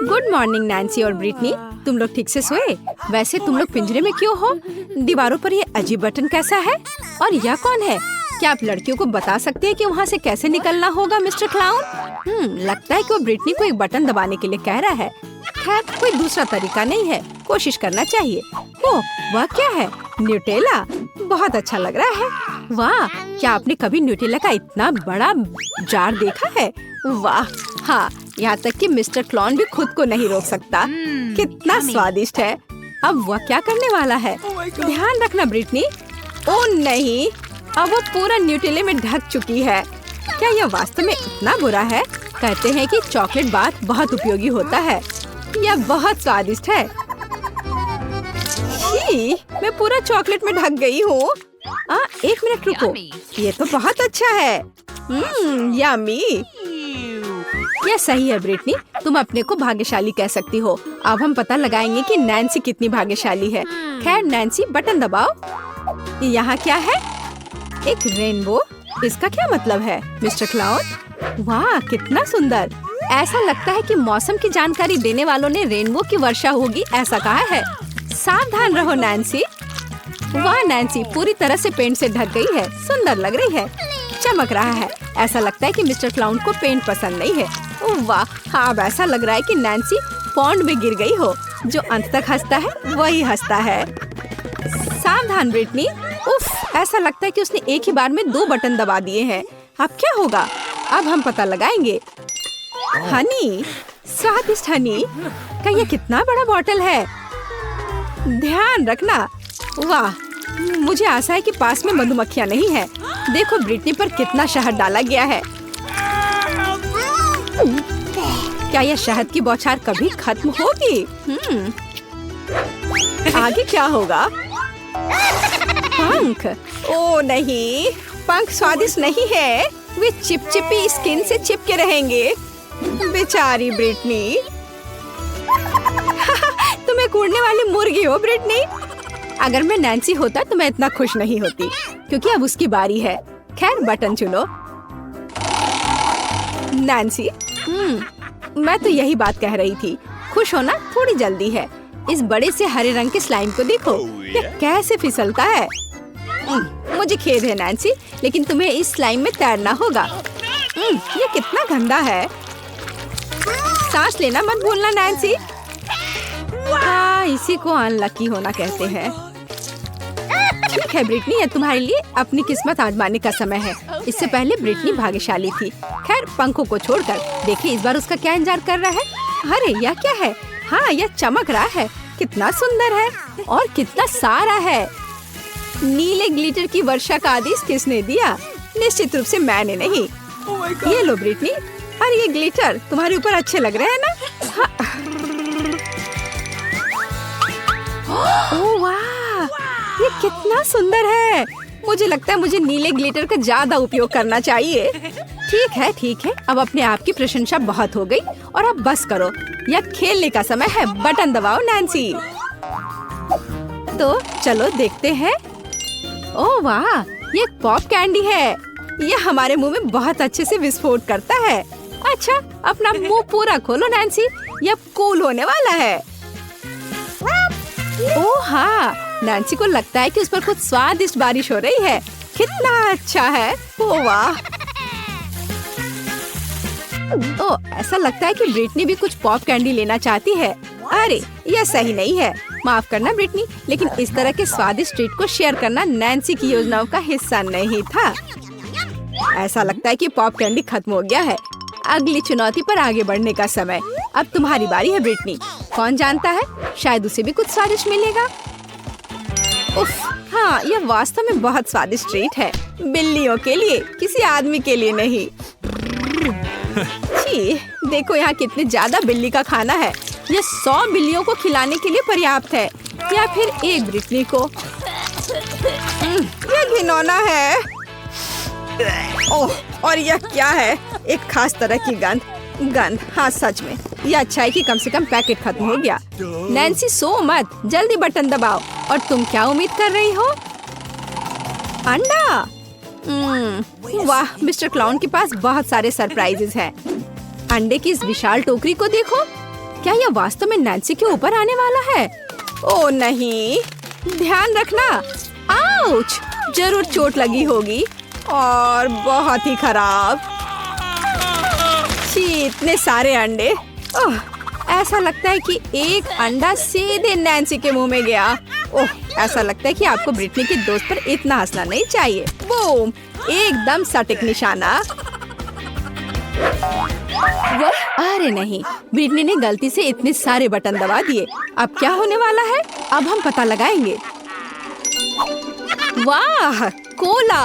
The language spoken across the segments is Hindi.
गुड मॉर्निंग नैन्सी और ब्रिटनी। तुम लोग ठीक से सोए? वैसे तुम लोग पिंजरे में क्यों हो? दीवारों पर ये अजीब बटन कैसा है? और यह कौन है? क्या आप लड़कियों को बता सकते हैं कि वहाँ से कैसे निकलना होगा मिस्टर क्लाउन? लगता है कि वो ब्रिटनी को एक बटन दबाने के लिए कह रहा है। खैर कोई दूसरा तरीका नहीं है, कोशिश करना चाहिए। ओह वह क्या है? न्यूटेला, बहुत अच्छा लग रहा है। वाह, क्या आपने कभी न्यूटेला का इतना बड़ा जार देखा है? वाह हाँ, यहाँ तक कि मिस्टर क्लाउन भी खुद को नहीं रोक सकता। कितना स्वादिष्ट है। अब वह क्या करने वाला है? ध्यान रखना ब्रिटनी। ओह नहीं, अब वो पूरा न्यूटेले में ढक चुकी है। क्या यह वास्तव में इतना बुरा है? कहते हैं कि चॉकलेट बाथ बहुत उपयोगी होता है। यह बहुत स्वादिष्ट है। छी, मैं पूरा चॉकलेट में ढक गई हूँ। एक मिनट रुको, ये तो बहुत अच्छा है। यम्मी। यह सही है ब्रिटनी, तुम अपने को भाग्यशाली कह सकती हो। अब हम पता लगाएंगे कि नैन्सी कितनी भाग्यशाली है। खैर नैन्सी, बटन दबाओ। यहाँ क्या है? एक रेनबो। इसका क्या मतलब है मिस्टर क्लाउन? वाह कितना सुंदर। ऐसा लगता है कि मौसम की जानकारी देने वालों ने रेनबो की वर्षा होगी ऐसा कहा है। सावधान रहो नैन्सी। वाह नैन्सी पूरी तरह से पेंट से ढक गई है। सुंदर लग रही है, चमक रहा है। ऐसा लगता है कि मिस्टर क्लाउन को पेंट पसंद नहीं है। ओह वाह हाँ, अब ऐसा लग रहा है कि नैन्सी पॉन्ड में गिर गई हो। जो अंत तक हंसता है वही हंसता है। सावधान ब्रिटनी। उफ, ऐसा लगता है कि उसने एक ही बार में 2 बटन दबा दिए हैं। अब क्या होगा? अब हम पता लगाएंगे। हनी, स्वादिष्ट हनी का ये कितना बड़ा बॉटल है। ध्यान रखना। वाह, मुझे आशा है कि पास में मधुमक्खियाँ नहीं है। देखो ब्रिटनी पर कितना शहद डाला गया है। क्या यह शहद की बौछार कभी खत्म होगी? आगे क्या होगा? पंख। ओ नहीं, पंख स्वादिष्ट नहीं है। वे चिपचिपी स्किन से चिपके रहेंगे। बेचारी ब्रिटनी। तुम एक उड़ने वाली मुर्गी हो ब्रिटनी। अगर मैं नैन्सी होता तो मैं इतना खुश नहीं होती, क्योंकि अब उसकी बारी है। खैर बटन चुनो नैन्सी। मैं तो यही बात कह रही थी। खुश होना थोड़ी जल्दी है। इस बड़े से हरे रंग के स्लाइम को देखो, यह कैसे फिसलता है। मुझे खेद है नैन्सी, लेकिन तुम्हें इस स्लाइम में तैरना होगा। ये कितना गंदा है। सांस लेना मत भूलना नैन्सी। हाँ, इसी को अनलकी होना कहते हैं। ठीक है ब्रिटनी, ये तुम्हारे लिए अपनी किस्मत आजमाने का समय है। इससे पहले ब्रिटनी भाग्यशाली थी। खैर पंखों को छोड़कर देखिए इस बार उसका क्या इंतजार कर रहा है। अरे यह क्या है? हाँ, यह चमक रहा है। कितना सुंदर है और कितना सारा है। नीले ग्लिटर की वर्षा का आदेश किसने दिया? निश्चित रूप से मैंने नहीं। ये लो ब्रिटनी। अरे ये ग्लिटर तुम्हारे ऊपर अच्छे लग रहे हैं ना? हाँ। ओह वाह, ये कितना सुंदर है। मुझे लगता है मुझे नीले ग्लिटर का ज्यादा उपयोग करना चाहिए। ठीक है, अब अपने आप की प्रशंसा बहुत हो गई और अब बस करो। यह खेलने का समय है। बटन दबाओ नैन्सी। तो चलो देखते हैं। ओह वाह, ये पॉप कैंडी है। यह हमारे मुंह में बहुत अच्छे से विस्फोट करता है। अच्छा, अपना मुंह पूरा खोलो नैन्सी, यह कूल होने वाला है। ओह हाँ, नैन्सी को लगता है कि उस पर कुछ स्वादिष्ट बारिश हो रही है। कितना अच्छा है। ओह वाह। ओह, ऐसा लगता है कि ब्रिटनी भी कुछ पॉप कैंडी लेना चाहती है। अरे यह सही नहीं है। माफ करना ब्रिटनी, लेकिन इस तरह के स्वादिष्ट ट्रीट को शेयर करना नैन्सी की योजनाओं का हिस्सा नहीं था। ऐसा लगता है कि पॉप कैंडी खत्म हो गया है। अगली चुनौती पर आगे बढ़ने का समय। अब तुम्हारी बारी है ब्रिटनी। कौन जानता है, शायद उसे भी कुछ स्वादिष्ट मिलेगा। उफ, हाँ, यह वास्तव में बहुत स्वादिष्ट ट्रीट है। बिल्लियों के लिए, किसी आदमी के लिए नहीं। छी, देखो यहाँ कितने ज्यादा बिल्ली का खाना है। यह 100 बिल्लियों को खिलाने के लिए पर्याप्त है, या फिर एक ब्रिटनी को। यह घिनौना है। ओह, और यह क्या है? एक खास तरह की गंध। हाँ सच में, यह अच्छा है कि कम से कम पैकेट खत्म हो गया। नैन्सी सो मत, जल्दी बटन दबाओ। और तुम क्या उम्मीद कर रही हो? अंडा। वाह, मिस्टर क्लाउन के पास बहुत सारे सरप्राइजेस हैं। अंडे की इस विशाल टोकरी को देखो। क्या यह वास्तव में नैन्सी के ऊपर आने वाला है? ओ नहीं, ध्यान रखना। आउच! जरूर चोट लगी होगी और बहुत ही खराब। छी, इतने सारे अंडे। ओह, ऐसा लगता है कि एक अंडा सीधे नैन्सी के मुंह में गया। ओह, ऐसा लगता है कि आपको ब्रिटनी के दोस्त पर इतना हंसना नहीं चाहिए। बूम! एकदम सटीक निशाना। अरे नहीं, ब्रिटनी ने गलती से इतने सारे बटन दबा दिए। अब क्या होने वाला है? अब हम पता लगाएंगे। वाह, कोला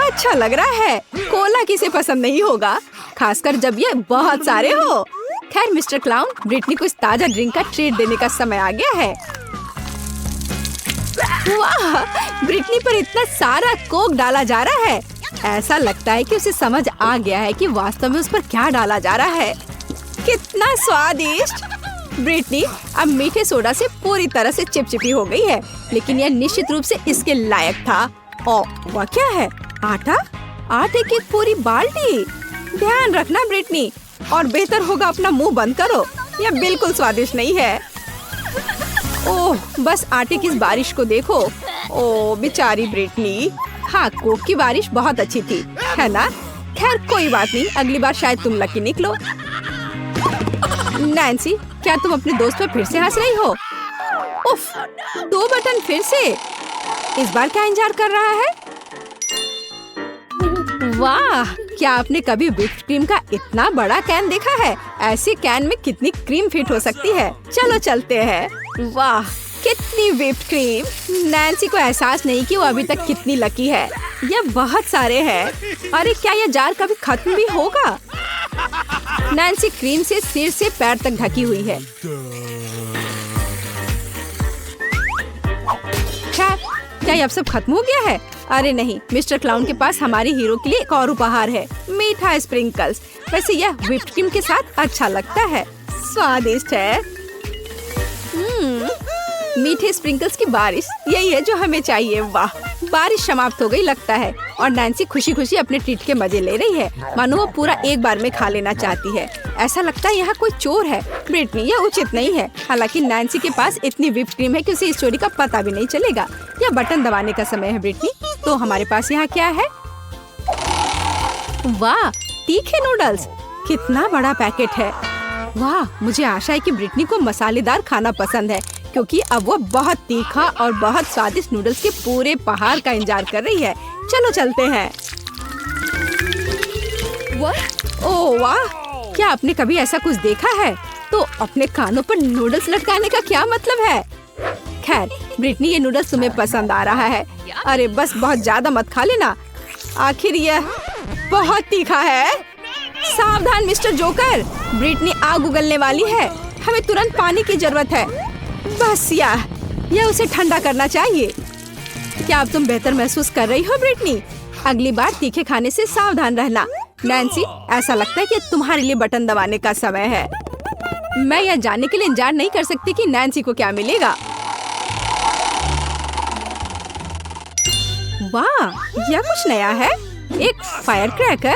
अच्छा लग रहा है। कोला किसे पसंद नहीं होगा, खासकर जब ये बहुत सारे हो। खैर मिस्टर क्लाउन, ब्रिटनी को इस ताजा ड्रिंक का ट्रीट देने का समय आ गया है। वाह, ब्रिटनी पर इतना सारा कोक डाला जा रहा है। ऐसा लगता है कि उसे समझ आ गया है कि वास्तव में उस पर क्या डाला जा रहा है। कितना स्वादिष्ट! ब्रिटनी अब मीठे सोडा से पूरी तरह से चिपचिपी हो गई है, लेकिन यह निश्चित रूप से इसके लायक था। ओ, वह क्या है? आटा? आटे की पूरी बाल्टी। ध्यान रखना ब्रिटनी, और बेहतर होगा अपना मुंह बंद करो। यह बिल्कुल स्वादिष्ट नहीं है। ओह, बस आटे की इस बारिश को देखो। ओह बेचारी ब्रिटनी। हाँ, कोक की बारिश बहुत अच्छी थी, है ना? खैर कोई बात नहीं, अगली बार शायद तुम लकी निकलो। नैन्सी, क्या तुम अपने दोस्त पर फिर से हंस रही हो? उफ, 2 बटन फिर से। इस बार क्या इंतजार कर रहा है? वाह, क्या आपने कभी व्हिप्ड क्रीम का इतना बड़ा कैन देखा है? ऐसे कैन में कितनी क्रीम फिट हो सकती है। चलो चलते हैं। वाह, कितनी व्हिप्ड क्रीम। नैन्सी को एहसास नहीं कि वो अभी तक कितनी लकी है। यह बहुत सारे हैं। अरे क्या यह जार कभी खत्म भी होगा? नैन्सी क्रीम से सिर से पैर तक ढकी हुई है। क्या ये अब सब खत्म हो गया है? अरे नहीं, मिस्टर क्लाउन के पास हमारे हीरो के लिए एक और उपहार है, मीठा स्प्रिंकल्स। वैसे यह व्हिप्ड क्रीम के साथ अच्छा लगता है, स्वादिष्ट है। मीठे स्प्रिंकल्स की बारिश, यही है जो हमें चाहिए। वाह, बारिश समाप्त हो गई लगता है, और नैन्सी खुशी खुशी अपने ट्रीट के मजे ले रही है, मानो वो पूरा एक बार में खा लेना चाहती है। ऐसा लगता है यहाँ कोई चोर है। ब्रिटनी, यह उचित नहीं है। हालांकि नैन्सी के पास इतनी व्हिप्ड क्रीम है कि उसे इस चोरी का पता भी नहीं चलेगा। यह बटन दबाने का समय है ब्रिटनी। तो हमारे पास यहाँ क्या है? वाह, तीखे नूडल्स। कितना बड़ा पैकेट है। वाह, मुझे आशा है कि ब्रिटनी को मसालेदार खाना पसंद है, क्योंकि अब वो बहुत तीखा और बहुत स्वादिष्ट नूडल्स के पूरे पहाड़ का इंतजार कर रही है। चलो चलते हैं। ओह वाह, क्या आपने कभी ऐसा कुछ देखा है? तो अपने कानों पर नूडल्स लटकाने का क्या मतलब है? खैर ब्रिटनी, ये नूडल्स तुम्हें पसंद आ रहा है। अरे बस बहुत ज्यादा मत खा लेना, आखिर यह बहुत तीखा है। सावधान मिस्टर जोकर, ब्रिटनी आग उगलने वाली है। हमें तुरंत पानी की जरूरत है। बस यह उसे ठंडा करना चाहिए। क्या अब तुम बेहतर महसूस कर रही हो ब्रिटनी? अगली बार तीखे खाने से सावधान रहना। नैन्सी, ऐसा लगता है कि तुम्हारे लिए बटन दबाने का समय है। मैं यह जानने के लिए इंतजार नहीं कर सकती कि नैन्सी को क्या मिलेगा। वाह, यह कुछ नया है। एक फायर क्रैकर,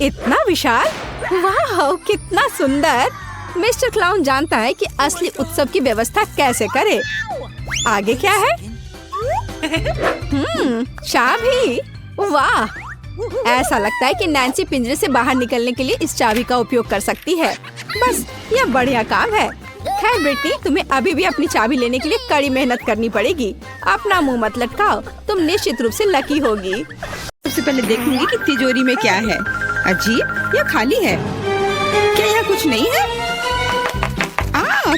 इतना विशाल। वाह, कितना सुंदर। मिस्टर क्लाउन जानता है कि असली उत्सव की व्यवस्था कैसे करे। आगे क्या है? चाबी। वाह, ऐसा लगता है कि नैन्सी पिंजरे से बाहर निकलने के लिए इस चाबी का उपयोग कर सकती है। बस, यह बढ़िया काम है। खैर ब्रिटनी, तुम्हें अभी भी अपनी चाबी लेने के लिए कड़ी मेहनत करनी पड़ेगी। अपना मुंह मत लटकाओ, तुम निश्चित रूप से लकी होगी। सबसे पहले देखूंगी कि तिजोरी में क्या है। अजीब, यह खाली है। क्या यहाँ कुछ नहीं है?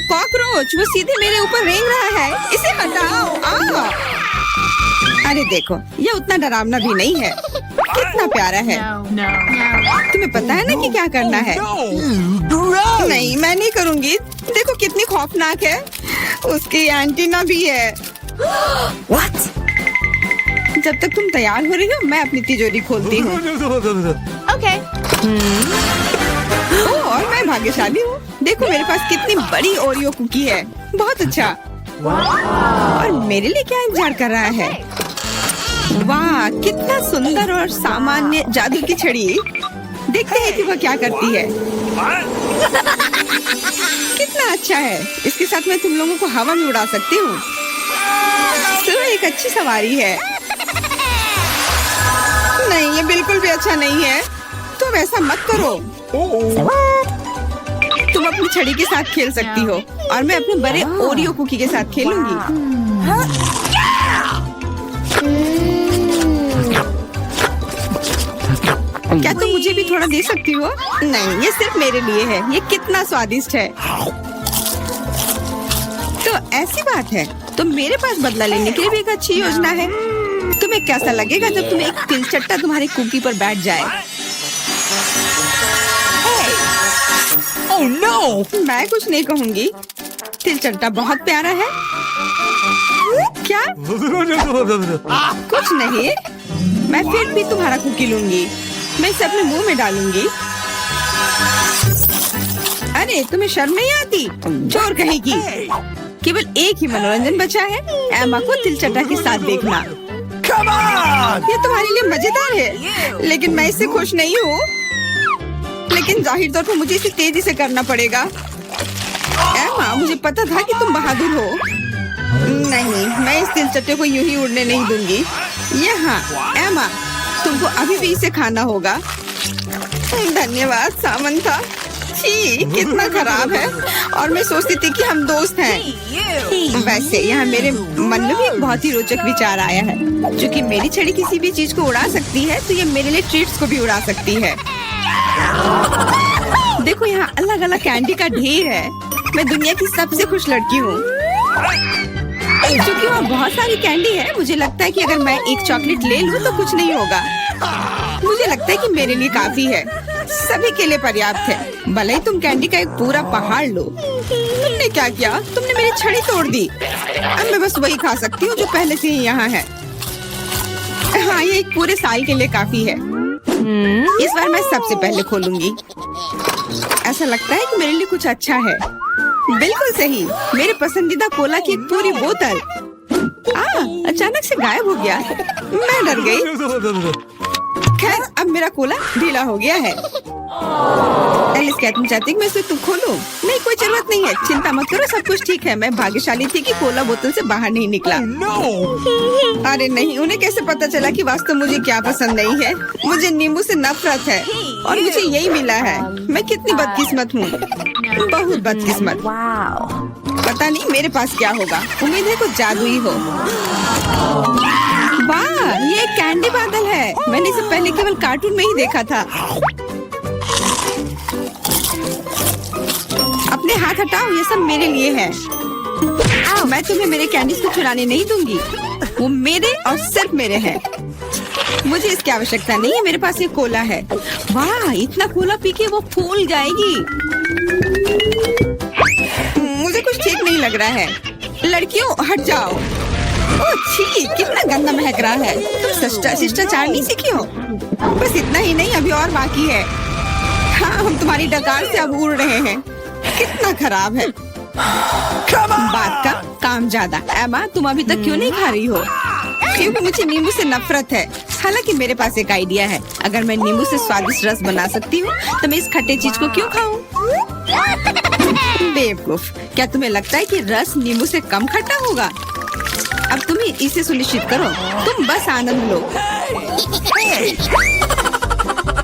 कॉकरोच, वो सीधे मेरे ऊपर रेंग रहा है। इसे हटाओ। अरे देखो, ये उतना डरावना भी नहीं है, कितना प्यारा है। तुम्हें पता है ना कि क्या करना है? नहीं, मैं नहीं करूँगी। देखो कितनी खौफनाक है। उसकी एंटीना भी है। What? जब तक तुम तैयार हो रही हो, मैं अपनी तिजोरी खोलती हूँ। ओके। और मैं भाग्यशाली हूँ। देखो मेरे पास कितनी बड़ी ओरियो कुकी है। बहुत अच्छा। और मेरे लिए क्या इंतजार कर रहा है? वाह, कितना सुंदर और सामान्य जादू की छड़ी। देखते हैं कि वो क्या करती है। कितना अच्छा है। इसके साथ मैं तुम लोगों को हवा में उड़ा सकती हूँ। तो एक अच्छी सवारी है। नहीं, ये बिल्कुल भी अच्छा नहीं है। तुम ऐसा मत करो। तुम अपनी छड़ी के साथ खेल सकती हो और मैं अपने बड़े ओरियो कुकी के साथ खेलूंगी। क्या तुम मुझे भी थोड़ा दे सकती हो? नहीं, ये सिर्फ मेरे लिए है। ये कितना स्वादिष्ट है। तो ऐसी बात है, तो मेरे पास बदला लेने के लिए भी एक अच्छी योजना है। तुम्हें कैसा लगेगा जब तुम्हें एक तिलचट्टा तुम्हारी कुकी पर बैठ जाए? Oh no! मैं कुछ नहीं कहूँगी। तिलचट्टा बहुत प्यारा है। क्या? कुछ नहीं। मैं फिर भी तुम्हारा कुकी लूंगी। मैं इसे अपने मुंह में डालूंगी। अरे, तुम्हें शर्म नहीं आती? चोर कहेगी। केवल एक ही मनोरंजन बचा है, एमा को तिलचट्टा के साथ देखना। Come on! ये तुम्हारे लिए मजेदार है, लेकिन मैं इससे खुश नहीं हूँ। लेकिन जाहिर तौर पर मुझे इसे तेजी से करना पड़ेगा। एमा, मुझे पता था कि तुम बहादुर हो। नहीं, मैं इस तिलचट्टे को यूं ही उड़ने नहीं दूंगी। यहाँ, एमा, तुमको अभी भी इसे खाना होगा। धन्यवाद सामंथा। छी, कितना खराब है। और मैं सोचती थी कि हम दोस्त हैं। वैसे यहाँ मेरे मन में भी एक बहुत ही रोचक विचार आया है। क्योंकि मेरी छड़ी किसी भी चीज को उड़ा सकती है, तो ये मेरे लिए ट्रीट्स को भी उड़ा सकती है। देखो, यहाँ अलग अलग कैंडी का ढेर है। मैं दुनिया की सबसे खुश लड़की हूँ। क्योंकि वहाँ बहुत सारी कैंडी है, मुझे लगता है कि अगर मैं एक चॉकलेट ले लूँ तो कुछ नहीं होगा। मुझे लगता है कि मेरे लिए काफी है। सभी के लिए पर्याप्त है। भले ही तुम कैंडी का एक पूरा पहाड़ लो। तुमने क्या किया? तुमने मेरी छड़ी तोड़ दी। अब मैं बस वही खा सकती हूँ जो पहले से ही यहाँ है। हाँ, ये एक पूरे साल के लिए काफी है। इस बार मैं सबसे पहले खोलूंगी। ऐसा लगता है कि मेरे लिए कुछ अच्छा है। बिल्कुल सही, मेरे पसंदीदा कोला की एक पूरी बोतल। अचानक से गायब हो गया। मैं डर गई। खैर, अब मेरा कोला ढीला हो गया है। एलिस, क्या तुम चाहती मैं इसे खोलूं? नहीं, कोई जरूरत नहीं है। चिंता मत करो, सब कुछ ठीक है। मैं भाग्यशाली थी कि कोला बोतल से बाहर नहीं निकला। अरे नहीं, उन्हें कैसे पता चला कि वास्तव मुझे क्या पसंद नहीं है? मुझे नींबू से नफरत है और मुझे यही मिला है। मैं कितनी बदकिस्मत हूँ, बहुत बदकिस्मत। पता नहीं मेरे पास क्या होगा। उम्मीद है कुछ जादुई हो। वाह, ये एक कैंडी बादल है। मैंने इसे पहले केवल कार्टून में ही देखा था। अपने हाथ हटाओ, ये सब मेरे लिए है। मैं तुम्हें मेरे कैंडीज को चुराने नहीं दूंगी। वो मेरे और सिर्फ मेरे हैं। मुझे इसकी आवश्यकता नहीं है। मेरे पास ये कोला है। वाह, इतना कोला पी के वो फूल जाएगी। मुझे कुछ ठीक नहीं लग रहा है। लड़कियों, हट जाओ। ओह छी, कितना गंदा महक रहा है। तुम शिष्टाचार नहीं सीखी हो? बस इतना ही नहीं, अभी और बाकी है। हाँ, हम तुम्हारी डकार से अब उड़ रहे हैं। कितना खराब है। बात का काम ज्यादा। एमा, तुम अभी तक क्यों नहीं खा रही हो? क्योंकि मुझे नींबू से नफरत है। हालांकि मेरे पास एक आइडिया है। अगर मैं नींबू से स्वादिष्ट रस बना सकती हूँ, तो मैं इस खट्टे चीज को क्यों खाऊं? बेवकूफ, क्या तुम्हें लगता है कि रस नींबू से कम खट्टा होगा? अब तुम इसे सुनिश्चित करो। तुम बस आनंद लो।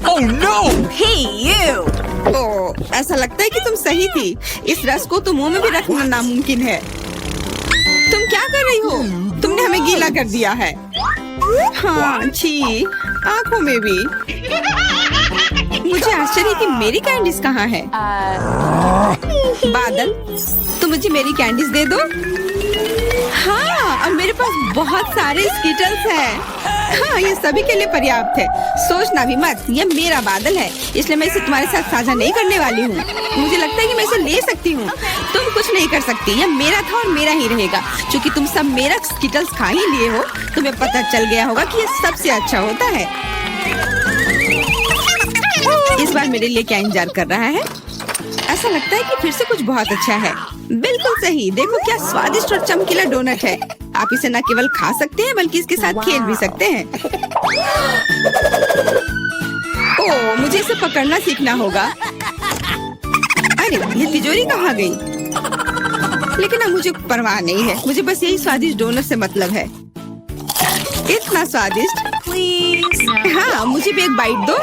Oh no! Hey, you! ओह, ऐसा लगता है कि तुम सही थी। इस रस को तो मुंह में भी रखना नामुमकिन है। तुम क्या कर रही हो? तुमने हमें गीला कर दिया है। हाँ, छी, आँखों में भी। मुझे आश्चर्य कि मेरी कैंडीज कहाँ है? बादल, तुम मुझे मेरी कैंडीज दे दो। हाँ, अब मेरे पास बहुत सारे स्कीटल्स हैं। हाँ, ये सभी के लिए पर्याप्त है। सोचना भी मत, ये मेरा बादल है, इसलिए मैं इसे तुम्हारे साथ साझा नहीं करने वाली हूँ। मुझे लगता है कि मैं इसे ले सकती हूँ। तुम कुछ नहीं कर सकती। ये मेरा था और मेरा ही रहेगा। क्योंकि तुम सब मेरा स्कीटल्स खा ही लिए हो, तुम्हें पता चल गया होगा कि ये सबसे अच्छा होता है। इस बार मेरे लिए क्या इंतजार कर रहा है? ऐसा लगता है कि फिर से कुछ बहुत अच्छा है। बिल्कुल सही, देखो क्या स्वादिष्ट और चमकीला डोनट है। आप इसे न केवल खा सकते हैं बल्कि इसके साथ खेल भी सकते हैं। ओह, मुझे इसे पकड़ना सीखना होगा। अरे ये तिजोरी कहाँ गई? लेकिन अब मुझे परवाह नहीं है, मुझे बस यही स्वादिष्ट डोनट से मतलब है। इतना स्वादिष्ट। हाँ, मुझे भी एक बाइट दो।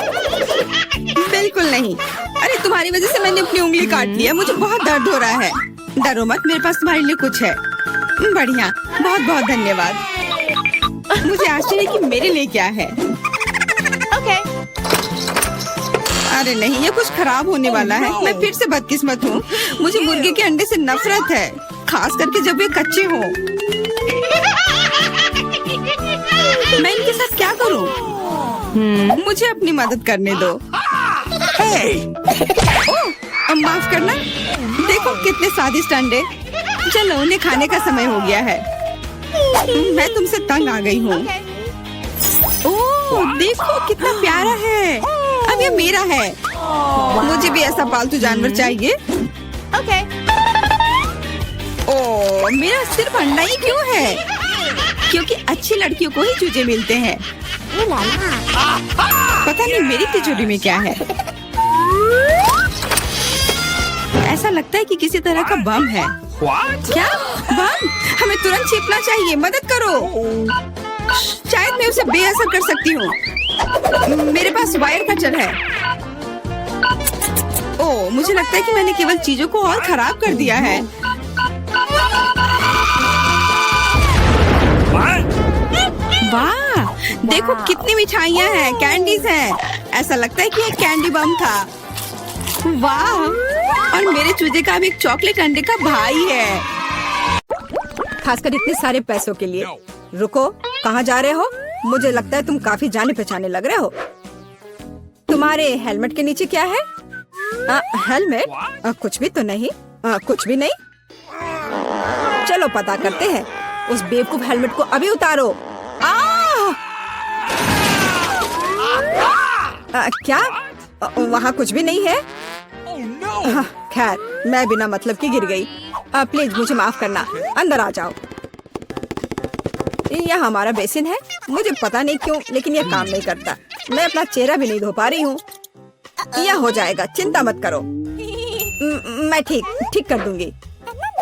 बिल्कुल नहीं। अरे तुम्हारी वजह से मैंने अपनी उंगली काट लिया, मुझे बहुत दर्द हो रहा है। डरो मत, मेरे पास तुम्हारे लिए कुछ है। बढ़िया, बहुत बहुत धन्यवाद। मुझे आश्चर्य कि मेरे लिए क्या है। अरे नहीं, ये कुछ खराब होने वाला है। मैं फिर से बदकिस्मत हूँ। मुझे मुर्गे के अंडे से नफरत है, खास करके जब ये कच्चे हों। मैं इनके साथ क्या करूँ? मुझे अपनी मदद करने दो। ओह, माफ करना। देखो कितने स्वादिष्ट अंडे। चलो, उन्हें खाने का समय हो गया है। मैं तुमसे तंग आ गई हूँ। ओह, देखो कितना प्यारा है। अब ये मेरा है। मुझे भी ऐसा पालतू जानवर चाहिए। ओह, मेरा सिर्फ अंडा ही क्यों है? क्योंकि अच्छी लड़कियों को ही चूजे मिलते हैं। पता नहीं मेरी तिजोरी में क्या है। ऐसा लगता है कि किसी तरह का बम है। क्या बम? हमें तुरंत छिपना चाहिए। मदद करो। शायद मैं उसे बेअसर कर सकती हूँ। मेरे पास वायर कटर है। ओह, मुझे लगता है कि मैंने केवल चीजों को और खराब कर दिया है। वाह, देखो कितनी मिठाइयाँ हैं, कैंडीज हैं। ऐसा लगता है कि ये कैंडी बम था। वाह, और मेरे चूजे का भी एक चॉकलेट अंडे का भाई है। खासकर इतने सारे पैसों के लिए। रुको, कहाँ जा रहे हो? मुझे लगता है तुम काफी जाने पहचाने लग रहे हो। तुम्हारे हेलमेट के नीचे क्या है? हेलमेट? कुछ भी तो नहीं। कुछ भी नहीं। चलो पता करते हैं। उस बेवकूफ हेलमेट को अभी उतारो। क्या? वहाँ कुछ भी नहीं है। खैर, मैं बिना मतलब की गिर गई। प्लीज मुझे माफ करना। अंदर आ जाओ। यह हमारा बेसिन है। मुझे पता नहीं क्यों, लेकिन यह काम नहीं करता। मैं अपना चेहरा भी नहीं धो पा रही हूँ। यह हो जाएगा, चिंता मत करो। मैं ठीक कर दूंगी।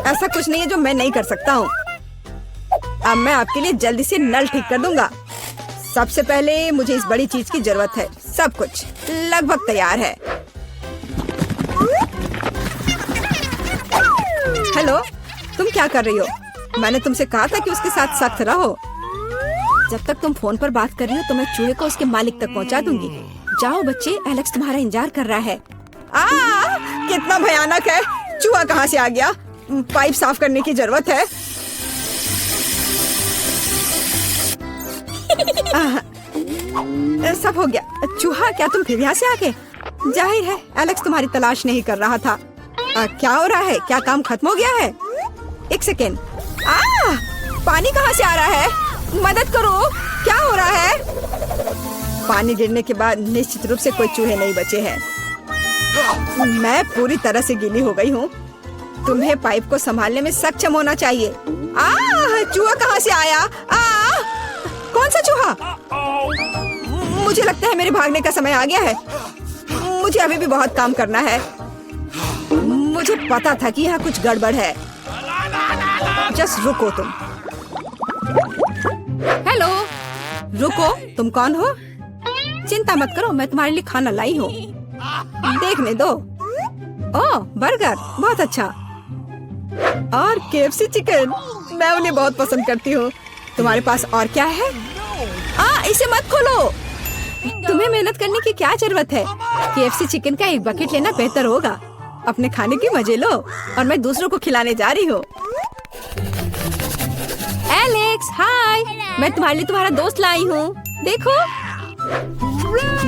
ऐसा कुछ नहीं है जो मैं नहीं कर सकता हूँ। अब मैं आपके लिए जल्दी से नल ठीक कर दूंगा। सबसे पहले मुझे इस बड़ी चीज की जरूरत है। सब कुछ लगभग तैयार है। हेलो, तुम क्या कर रही हो? मैंने तुमसे कहा था कि उसके साथ सख्त रहो। जब तक तुम फोन पर बात कर रही हो तो मैं चूहे को उसके मालिक तक पहुंचा दूंगी। जाओ बच्चे, एलेक्स तुम्हारा इंतजार कर रहा है। कितना भयानक है। चूहा कहाँ से आ गया? पाइप साफ करने की जरूरत है। सब हो गया। चूहा, क्या तुम फिर यहाँ से आ गए? जाहिर है एलेक्स तुम्हारी तलाश नहीं कर रहा था। क्या हो रहा है? क्या काम खत्म हो गया है? एक सेकेंड। पानी कहाँ से आ रहा है? मदद करो, क्या हो रहा है? पानी गिरने के बाद निश्चित रूप से कोई चूहे नहीं बचे हैं। मैं पूरी तरह से गीली हो गई हूँ। तुम्हें पाइप को संभालने में सक्षम होना चाहिए। चूहा कहाँ से आया? कौन सा चूहा? मुझे लगता है मेरे भागने का समय आ गया है। मुझे अभी भी बहुत काम करना है। मुझे पता था कि यहाँ कुछ गड़बड़ है। जस्ट रुको तुम। हेलो, रुको, तुम कौन हो? चिंता मत करो, मैं तुम्हारे लिए खाना लाई हूँ। देखने दो। ओह, बर्गर, बहुत अच्छा। और KFC चिकन, मैं उन्हें बहुत पसंद करती हूँ। तुम्हारे पास और क्या है? इसे मत खोलो। तुम्हें मेहनत करने की क्या जरूरत है? KFC चिकन का एक बकेट लेना बेहतर होगा। अपने खाने के मजे लो और मैं दूसरों को खिलाने जा रही हूँ। एलेक्स, हाय, मैं तुम्हारे लिए तुम्हारा दोस्त लाई हूँ। देखो।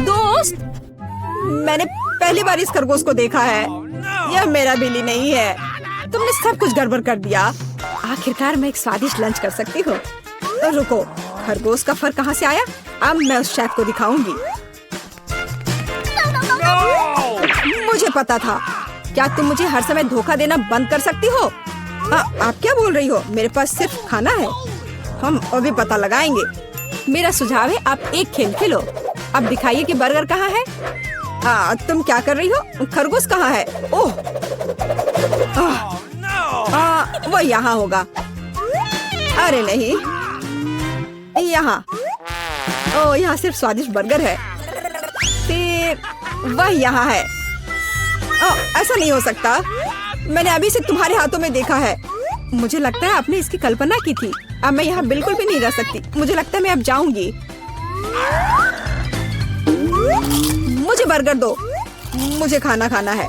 दोस्त? मैंने पहली बार इस खरगोश को देखा है। यह मेरा बिल्ली नहीं है। तुमने सब कुछ गड़बड़ कर दिया। आखिरकार मैं एक स्वादिष्ट लंच कर सकती हूँ। तो रुको, खरगोश का फर कहाँ से आया? अब मैं उस शेफ को दिखाऊंगी। मुझे पता था। क्या तुम मुझे हर समय धोखा देना बंद कर सकती हो? आप क्या बोल रही हो? मेरे पास सिर्फ खाना है। हम अभी पता लगाएंगे। मेरा सुझाव है आप एक खेल खेलो। अब दिखाइए कि बर्गर कहाँ है। तुम क्या कर रही हो? खरगोश कहाँ है? ओह, वो यहाँ होगा। अरे नहीं, यहाँ। ओह, यहाँ सिर्फ स्वादिष्ट बर्गर है। फिर वह यहाँ है। ओह, ऐसा नहीं हो सकता। मैंने अभी से तुम्हारे हाथों में देखा है। मुझे लगता है आपने इसकी कल्पना की थी। अब मैं यहाँ बिल्कुल भी नहीं रह सकती। मुझे लगता है मैं अब जाऊंगी। मुझे बर्गर दो, मुझे खाना खाना है।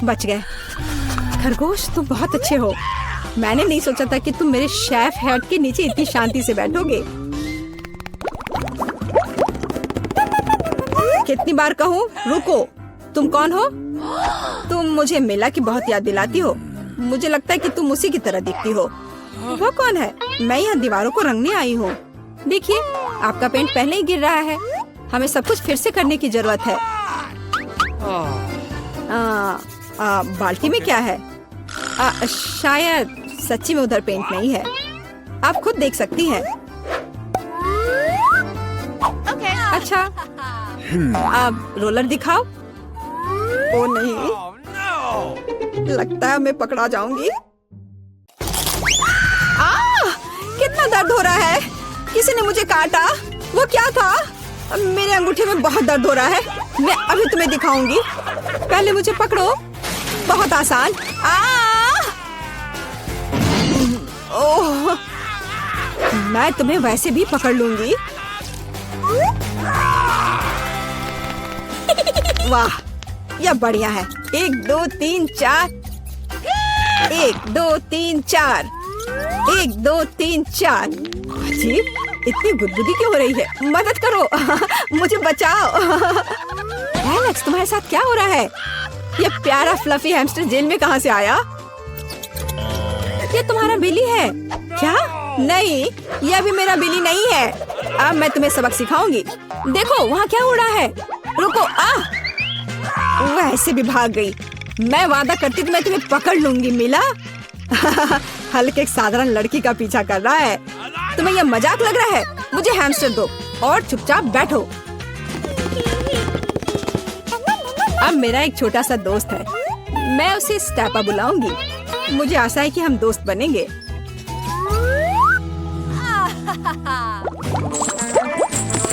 बच गए। खरगोश, तुम बहुत अच्छे हो। मैंने नहीं सोचा था कि तुम मेरे शेफ हेड के नीचे इतनी शांति से बैठोगे। कितनी बार कहूँ रुको? तुम कौन हो? तुम मुझे मिला की बहुत याद दिलाती हो। मुझे लगता है कि तुम उसी की तरह दिखती हो। वो कौन है? मैं यहाँ दीवारों को रंगने आई हूँ। देखिए, आपका पेंट पहले ही गिर रहा है। हमें सब कुछ फिर से करने की जरूरत है। बाल्टी में क्या है? शायद सच्ची में उधर पेंट नहीं है। आप खुद देख सकती हैं। अच्छा, आप रोलर दिखाओ। ओ नहीं, लगता है मैं पकड़ा जाऊंगी। कितना दर्द हो रहा है। किसी ने मुझे काटा। वो क्या था? मेरे अंगूठे में बहुत दर्द हो रहा है। मैं अभी तुम्हें दिखाऊंगी। पहले मुझे पकड़ो। बहुत आसान। ओह, मैं तुम्हें वैसे भी पकड़ लूंगी। वाह, यह बढ़िया है। 1 2 3 4। 1 2 3 4। 1 2 3 4। जी, इतनी गुदगुदी क्यों हो रही है? मदद करो। मुझे बचाओ। एलेक्स, तुम्हारे साथ क्या हो रहा है? ये प्यारा फ्लफी हैमस्टर जेल में कहाँ से आया? ये तुम्हारा बिली है क्या? नहीं, यह भी मेरा बिली नहीं है। अब मैं तुम्हें सबक सिखाऊंगी। देखो, वहाँ क्या उड़ा है? रुको। वह ऐसे भी भाग गई। मैं वादा करती तो मैं तुम्हें पकड़ लूंगी। मिला? हल्के एक साधारण लड़की का पीछा कर रहा है। तुम्हें यह मजाक लग रहा है? मुझे हैमस्टर दो और चुपचाप बैठो। अब मेरा एक छोटा सा दोस्त है। मैं उसे स्टेपा बुलाऊंगी। मुझे आशा है कि हम दोस्त बनेंगे।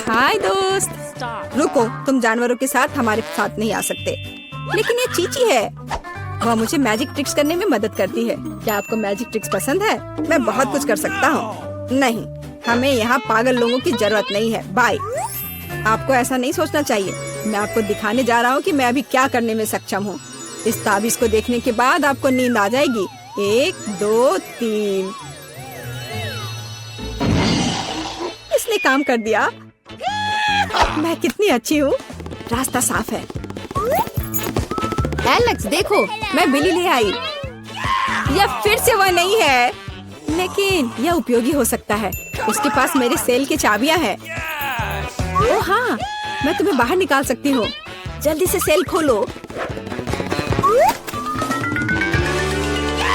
हाय दोस्त। रुको, तुम जानवरों के साथ हमारे साथ नहीं आ सकते। लेकिन ये चीची है। वह मुझे मैजिक ट्रिक्स करने में मदद करती है। क्या आपको मैजिक ट्रिक्स पसंद है? मैं बहुत कुछ कर सकता हूँ। नहीं, हमें यहाँ पागल लोगों की जरूरत नहीं है। बाय। आपको ऐसा नहीं सोचना चाहिए। मैं आपको दिखाने जा रहा हूँ कि मैं अभी क्या करने में सक्षम हूँ। इस ताबीज को देखने के बाद आपको नींद आ जाएगी। 1 2 3। इसने काम कर दिया। मैं कितनी अच्छी हूँ। रास्ता साफ है। एलेक्स, देखो, मैं बिली ले आई। यह फिर से वह नहीं है, लेकिन यह उपयोगी हो सकता है। उसके पास मेरे सेल की चाबियां हैं। ओह हाँ, मैं तुम्हें बाहर निकाल सकती हूँ। जल्दी से सेल खोलो।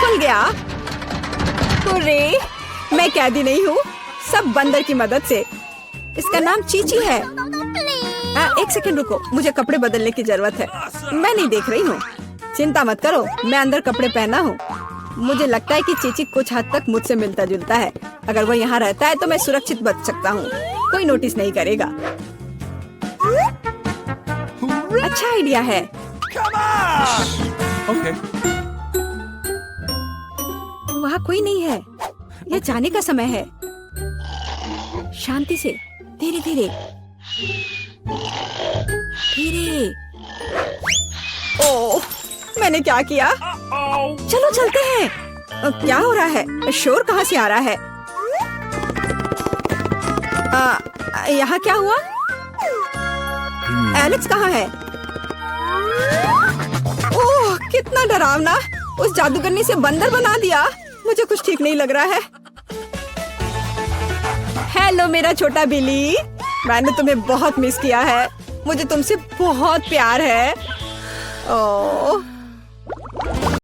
खुल गया। अरे, मैं कैदी नहीं हूँ, सब बंदर की मदद से। इसका नाम चीची है। 1 सेकंड रुको, मुझे कपड़े बदलने की जरूरत है। मैं नहीं देख रही हूँ। चिंता मत करो, मैं अंदर कपड़े पहना हूँ। मुझे लगता है कि चीची कुछ हद तक मुझसे मिलता जुलता है। अगर वो यहाँ रहता है तो मैं सुरक्षित बच सकता हूँ। कोई नोटिस नहीं करेगा। अच्छा आइडिया है। Okay. वहाँ कोई नहीं है। यह जाने का समय है। शांति से, धीरे धीरे धीरे। ओह, मैंने क्या किया? चलो चलते हैं। क्या हो रहा है? शोर कहाँ से आ रहा है? यहाँ क्या हुआ? एलेक्स कहाँ है? ओह, कितना डरावना। उस जादूगरनी से बंदर बना दिया। मुझे कुछ ठीक नहीं लग रहा है। हेलो मेरा छोटा बिली, मैंने तुम्हें बहुत मिस किया है। मुझे तुमसे बहुत प्यार है। ओह,